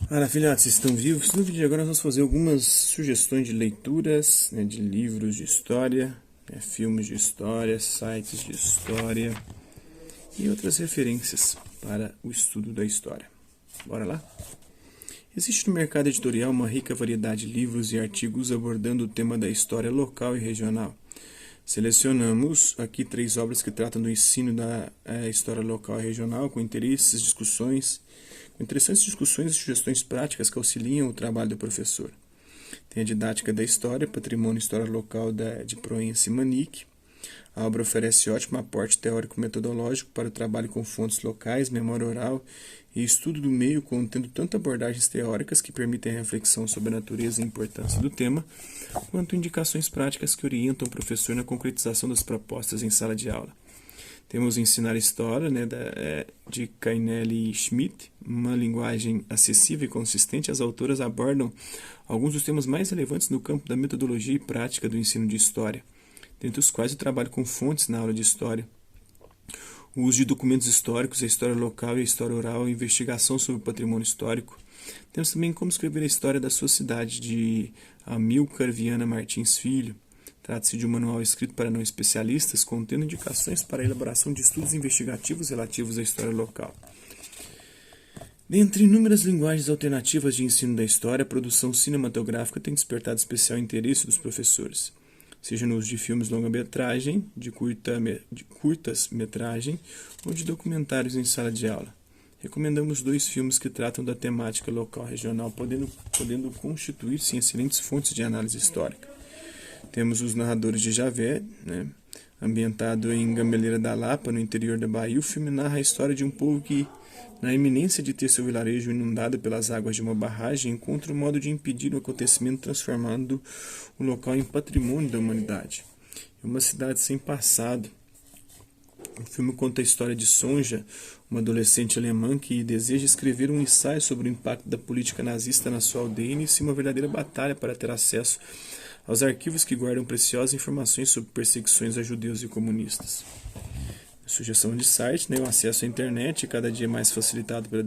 Fala, filhotes, vocês estão vivos? No vídeo de agora nós vamos fazer algumas sugestões de leituras, de livros de história, filmes de história, sites de história e outras referências para o estudo da história. Bora lá? Existe no mercado editorial uma rica variedade de livros e artigos abordando o tema da história local e regional. Selecionamos aqui 3 obras que tratam do ensino da história local e regional, com interessantes discussões e sugestões práticas que auxiliam o trabalho do professor. Tem a Didática da História, Patrimônio e História Local de Proença e Manique. A obra oferece ótimo aporte teórico-metodológico para o trabalho com fontes locais, memória oral e estudo do meio, contendo tanto abordagens teóricas que permitem a reflexão sobre a natureza e a importância do tema, quanto indicações práticas que orientam o professor na concretização das propostas em sala de aula. Temos Ensinar História, de Kainelli e Schmidt, uma linguagem acessível e consistente. As autoras abordam alguns dos temas mais relevantes no campo da metodologia e prática do ensino de história, dentre os quais o trabalho com fontes na aula de história, o uso de documentos históricos, a história local e a história oral, a investigação sobre o patrimônio histórico. Temos também Como Escrever a História da Sua Cidade, de Amilcar Viana Martins Filho. Trata-se de um manual escrito para não especialistas, contendo indicações para a elaboração de estudos investigativos relativos à história local. Dentre inúmeras linguagens alternativas de ensino da história, a produção cinematográfica tem despertado especial interesse dos professores, seja no uso de filmes longa-metragem, de curtas-metragem ou de documentários em sala de aula. Recomendamos 2 filmes que tratam da temática local-regional, podendo constituir-se em excelentes fontes de análise histórica. Temos Os Narradores de Javé, ambientado em Gameleira da Lapa, no interior da Bahia. O filme narra a história de um povo que, na iminência de ter seu vilarejo inundado pelas águas de uma barragem, encontra um modo de impedir o acontecimento, transformando o local em patrimônio da humanidade. É uma cidade sem passado. O filme conta a história de Sonja, uma adolescente alemã que deseja escrever um ensaio sobre o impacto da política nazista na sua aldeia e inicia uma verdadeira batalha para ter acesso aos arquivos que guardam preciosas informações sobre perseguições a judeus e comunistas. Sugestão de site, o acesso à internet, cada dia mais facilitado pela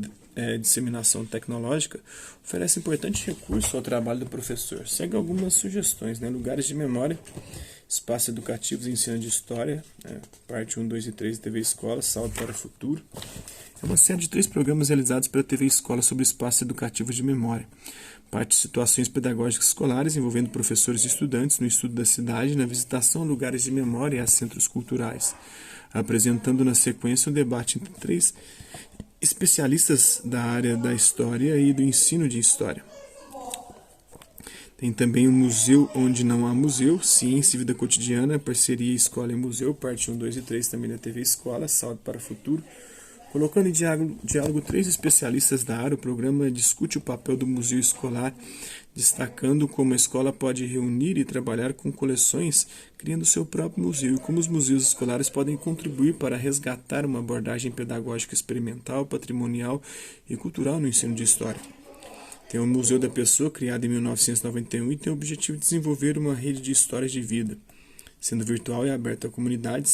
disseminação tecnológica, oferece importante recurso ao trabalho do professor. Segue algumas sugestões, lugares de memória, espaços educativos e ensino de história, parte 1, 2 e 3 da TV Escola, Salto para o Futuro. É uma série de 3 programas realizados pela TV Escola sobre espaços educativos de memória. Parte de situações pedagógicas escolares envolvendo professores e estudantes no estudo da cidade, na visitação a lugares de memória e a centros culturais, apresentando na sequência um debate entre 3 especialistas da área da história e do ensino de história. Tem também o Museu Onde Não Há Museu, Ciência e Vida Cotidiana, Parceria Escola e Museu, parte 1, 2 e 3 também da TV Escola, Salto para o Futuro. Colocando em diálogo 3 especialistas da área, o programa discute o papel do museu escolar, destacando como a escola pode reunir e trabalhar com coleções, criando seu próprio museu, e como os museus escolares podem contribuir para resgatar uma abordagem pedagógica experimental, patrimonial e cultural no ensino de história. Tem o Museu da Pessoa, criado em 1991, e tem o objetivo de desenvolver uma rede de histórias de vida. Sendo virtual e aberto à comunidade,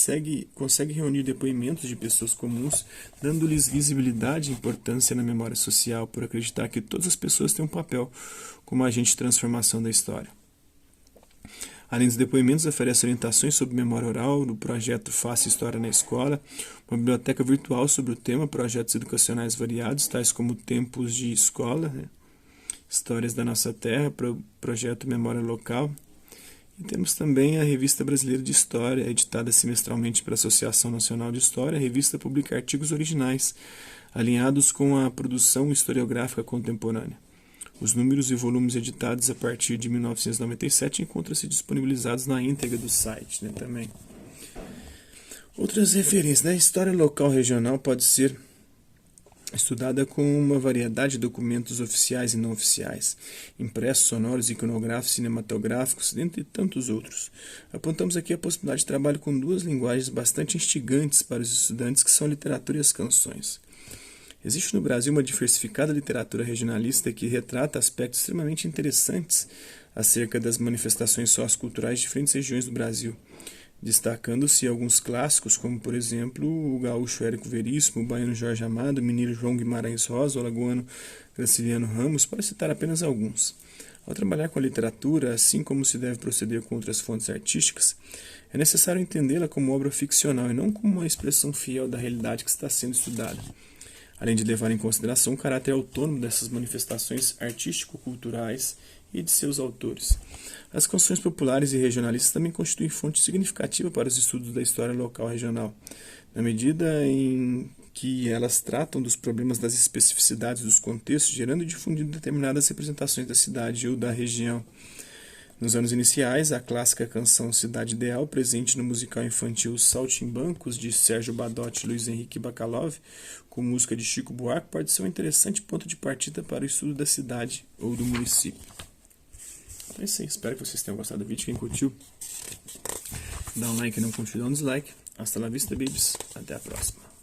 consegue reunir depoimentos de pessoas comuns, dando-lhes visibilidade e importância na memória social, por acreditar que todas as pessoas têm um papel como agente de transformação da história. Além dos depoimentos, oferece orientações sobre memória oral, do projeto Faça História na Escola, uma biblioteca virtual sobre o tema, projetos educacionais variados, tais como Tempos de Escola, Histórias da Nossa Terra, projeto Memória Local. E temos também a Revista Brasileira de História, editada semestralmente pela Associação Nacional de História. A revista publica artigos originais, alinhados com a produção historiográfica contemporânea. Os números e volumes editados a partir de 1997 encontram-se disponibilizados na íntegra do site também. Outras referências. A história local regional pode ser estudada com uma variedade de documentos oficiais e não oficiais, impressos, sonoros, iconográficos, cinematográficos, dentre tantos outros. Apontamos aqui a possibilidade de trabalho com 2 linguagens bastante instigantes para os estudantes, que são a literatura e as canções. Existe no Brasil uma diversificada literatura regionalista que retrata aspectos extremamente interessantes acerca das manifestações socioculturais de diferentes regiões do Brasil, destacando-se alguns clássicos, como, por exemplo, o gaúcho Érico Veríssimo, o baiano Jorge Amado, o mineiro João Guimarães Rosa, o alagoano Graciliano Ramos, para citar apenas alguns. Ao trabalhar com a literatura, assim como se deve proceder com outras fontes artísticas, é necessário entendê-la como obra ficcional e não como uma expressão fiel da realidade que está sendo estudada, além de levar em consideração o caráter autônomo dessas manifestações artístico-culturais e de seus autores. As canções populares e regionalistas também constituem fonte significativa para os estudos da história local regional, na medida em que elas tratam dos problemas das especificidades dos contextos, gerando e difundindo determinadas representações da cidade ou da região. Nos anos iniciais, a clássica canção Cidade Ideal, presente no musical infantil Saltimbancos, de Sérgio Badotti e Luiz Henrique Bacalov, com música de Chico Buarque, pode ser um interessante ponto de partida para o estudo da cidade ou do município. Então é isso aí, espero que vocês tenham gostado do vídeo. Quem curtiu, dá um like, não curtiu, dá um dislike. Hasta la vista, babies. Até a próxima.